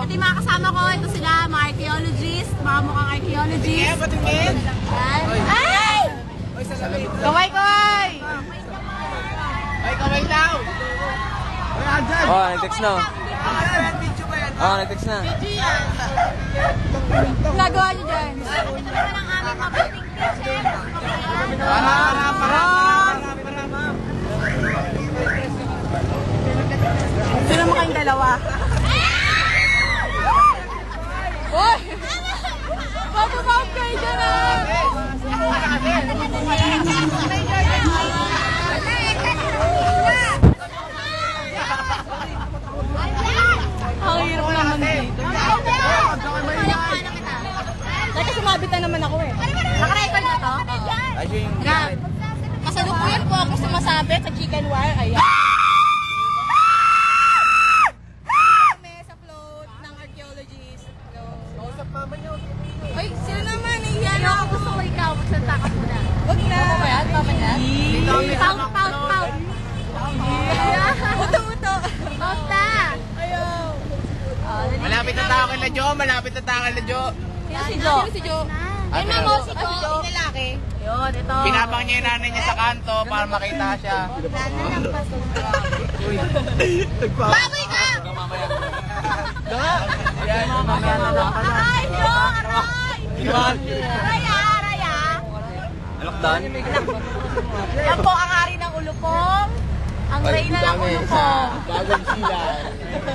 Ito yung mga kasama ko. Ito sila, mga archaeologists. Mga mukhang archaeologists. Patingin! Ay! Kaway, kaway! Ay, kaway daw! Ay, andyan! Oh, nag-text na. Video ba yan? Oh, nag-text na. Nagawa niyo dyan. Para. Sino mo kayong dalawa? Uy! Mababawag kayo dyan ah! Ang hirap naman dito. Dahil sumabit na naman ako eh. Naka-record na to? Ayun yung Kasalukuyan po ako sumasabit sa chicken wire. Ayan. Kami sa float ng archaeologist. Kausap mama niyo. Ay, sino naman? Iyan ako. Gusto ko ikaw. Magsalita ka muna. Huwag na. Ano ba yan? Tama yan? Pout, pout, pout. Uto-uto. Pout na. Ayaw. Malapit na tayo kay Jo. Malapit na tayo kay Jo. Sino si Jo? Sino si Jo? Ay, mama, si Jo. Yung lalaki. Yun, ito. Pinabang niya yung nanay niya sa kanto para makita siya. Baboy ka! Yan, mamaya na lang pala. Aray, Jo! Aray! Aray, Alakdan. Yan po ang hari ng ulupong. Ang reyna ng ulupong. Bagong sila.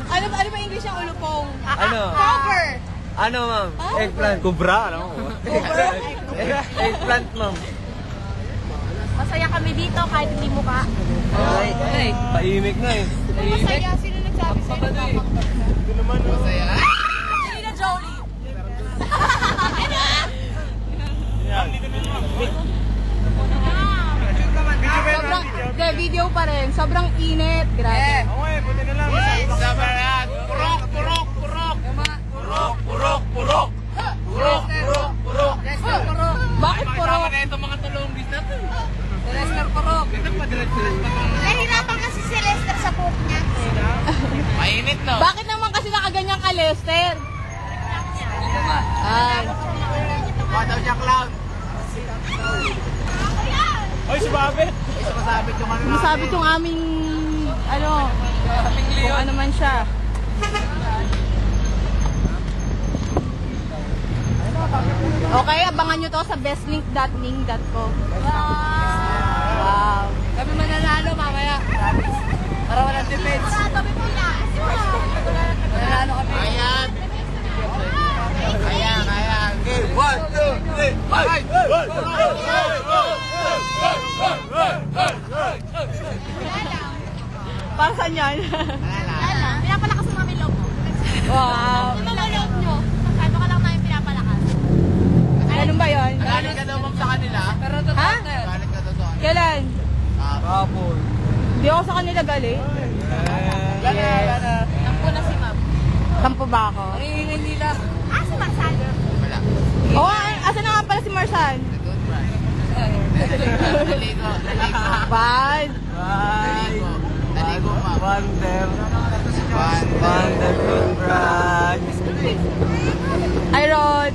Ano ba English ang ulupong? Ano? Cover. Ano, ma'am? Eggplant. Kubra, ano? Eggplant, ma'am. Masaya kami dito kahit hindi mukha. Ay, paimik na eh. Masaya. Sino nagsabi sa'yo? Masaya. Sino Jolie? Sobrang, video pa rin. Sobrang init. Grabe. Okay, buti na lang. Sabaran. Purok, purok, purok. Purok, purok, purok. Purok, purok, purok. Bakit puro? Sama na itong mga tulong business. Lester Purok. Nahirapan kasi si Lester sa cook niya. Mainit, no? Bakit naman kasi nakaganyan ka, Lester? Ay. Mukha daw siya clown. Ay, si Babet. Ay, sumasabit yung ano natin. Masabit yung aming, ano, kung ano man siya. Okay, abangan nyo to sa bestlink.ning.com. Wow. Kami mananalo mamaya. Para walang defense. Mananalo kami. Ayan. Ayan, ayan. Okay, 1, 2, 3, 5. Para saan yan? Pinapalakas mo kami loob mo. Wow. Ano ba loob nyo? Sabi ko lang namin pinapalakas. Ganun ba yun? Galit ka daw ma'am sa kanila? Ha? Galit ka daw sa kanila? Kailan? Kapon. Di ako sa kanila galing. Tampo na si ma'am. Tampo ba ako? Hingin nila. Ah, si Marsan. Wala. Oo, asa na nga pala si Marsan? Naligo. Bad. Naligo. Naligo, ma'am. Wonder. Wonder. Wonderful bride. Ay, Rod.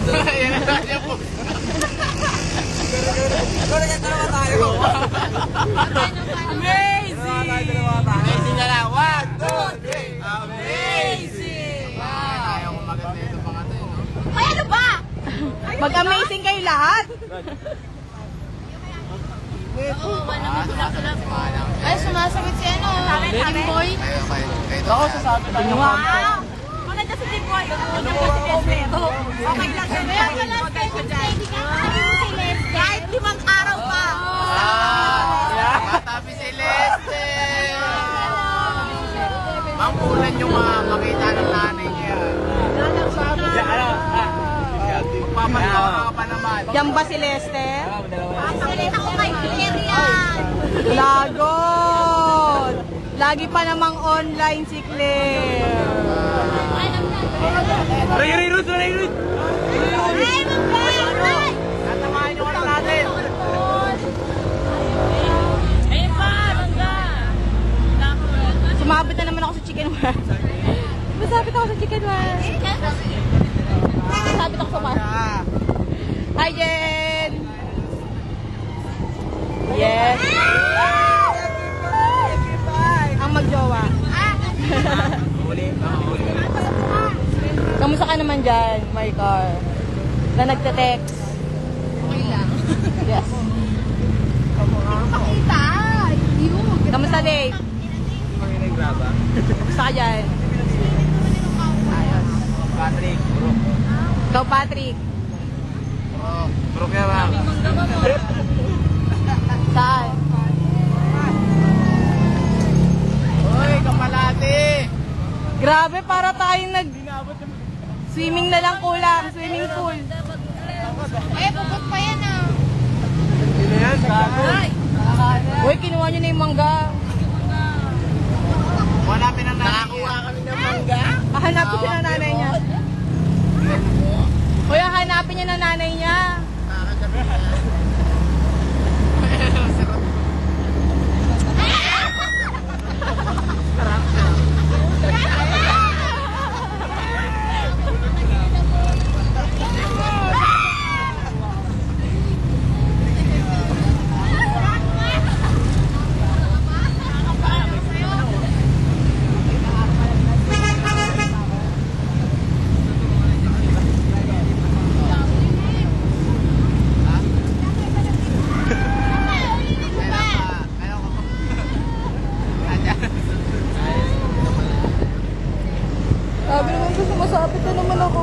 Ayan na tayo po. Amazing! Amazing na lang. 1, 2, 3. Amazing! Wow! Ayaw ko maganda ito mga tayo, no? Ay, ano ba? Mag-amazing kayo lahat. Ay, sumasagot si ano. Team boy. Ayaw kayo. Ako sasabi lang yung Wow! Maganda si Team Boy. Maganda si Best Okay lang siya. Kaya pala, special lady ka. Sabi mo si Lester. Kahit 5 araw pa. Matabi si Lester. Mangkulan yung makita ng nanay niya. Papatawa ka pa naman. Diyan ba si Lester? Papalit ako kay Clarian. Lagot! Lagi pa namang online si Claire. Ray-ray-root! Ray-ray-root! Ay, magkakaroon. Tatamahan nyo ka lang natin. Ayun pa, bangga. Sumabit na naman ako sa chicken wire. Masabit ako sa chicken one. Sabit ako sa bar. Hi, Jen! Yes! Ang magjowa. Kamusta ka naman dyan, my car? Na nagte-text? Okay lang. Yes. Pakita! Kamusta, Dave? Kamusta ka dyan? Ayos. Patrick, bro. Ikaw, Patrick. Bro kaya ba? Saan? Uy, kapalati! Grabe, para tayong swimming na lang kulang. Swimming pool. Eh, bubot pa yan ah. Sino yan? Gago. Uy, kinuha nyo na yung mangga. Hanapin ang nakakuha kami ng mangga. Hahanapin siya ng nanay niya. Uy, hahanapin niya ng nanay niya. Sabi naman ko, sumasapit na naman ako.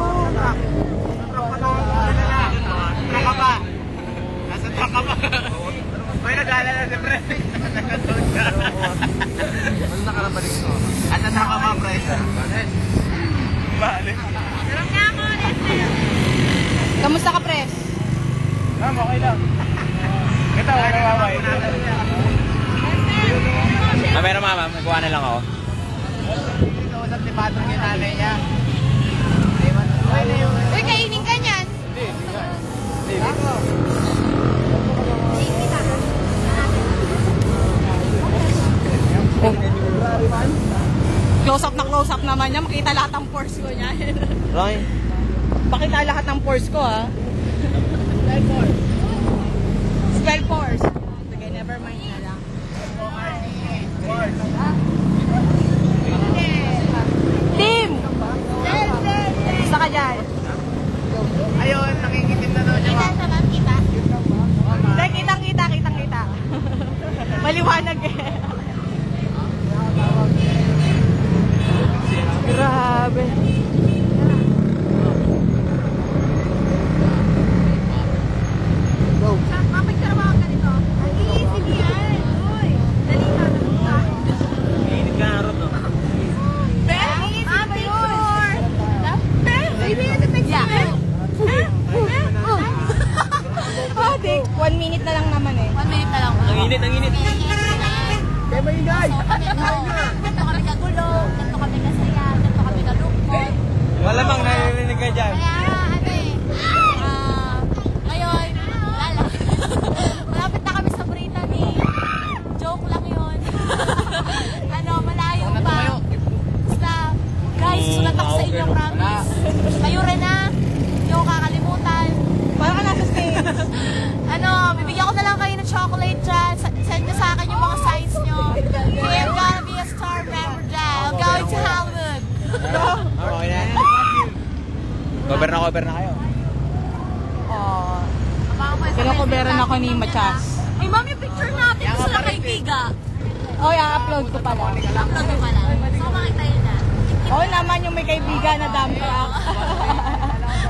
Truck ka ba? Nasa truck ka ba? Uy, nag-aalala si Pre. Ano nakarabalik ko? Nasa truck ka ba, Pre? Balik. Kamusta ka, Pres? Ma'am, okay lang. Ito, wala mamay. Mamaya mama, magkuha na lang ako. Usap ni Patrick yung nanay niya. Uy, kainin ka niyan. Close up naman niya. Makita lahat ng pores ko niya. Roy? Pakita lahat ng pores ko, ha? Spell pores. Sige, never mind na lang. Team! Gusto ka dyan? Ayun, nakikitim na daw siya. Kita sa ma'am, kita. Hindi, kitang-kita. Maliwanag eh. Grabe. Mapicture mo ako ganito. Ang iisip yan. Uy, dali ka. Mainit ka na ron, no? Ang iisip ba yun? Baby, the picture. Oh, Dick. 1 minute na lang naman eh. 1 minute na lang. Ang init, ang init. Kaya maingay! Ganito kami kagulo, ganito kami kasaya, ganito kami kalungkot. Wala bang naririnig ka dyan? Kaya ano eh, ngayon, wala lang. Malapit na kami sa Brittany. Joke lang yun. Malayo pa. Basta, guys, sulat ako sa inyo, promise. Kayo rin na, hindi ako kakalimutan. Parang ka nasa stage. Bibigyan ko na lang kayo ng chocolate dyan. Send nyo sa akin yung mga signs nyo. We're gonna be a star member dyan. I'm going to Hollywood. Okay na. Cover na kayo. Oh. Pinakuberan ako ni Machas. Ay, mami, picture natin sa kaibiga. Oh, i-upload ko pala. Upload mo pala. So, makita yun na. Oh, naman yung may kaibigan na dump truck.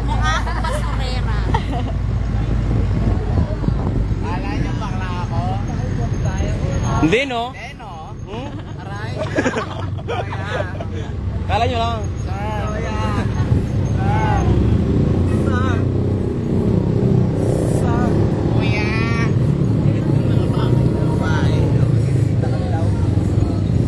Mukha akong basurera. Kala niyo bakla ako? Hindi, no? Eh, no? Hmm? Aray. Kala nyo lang. Sa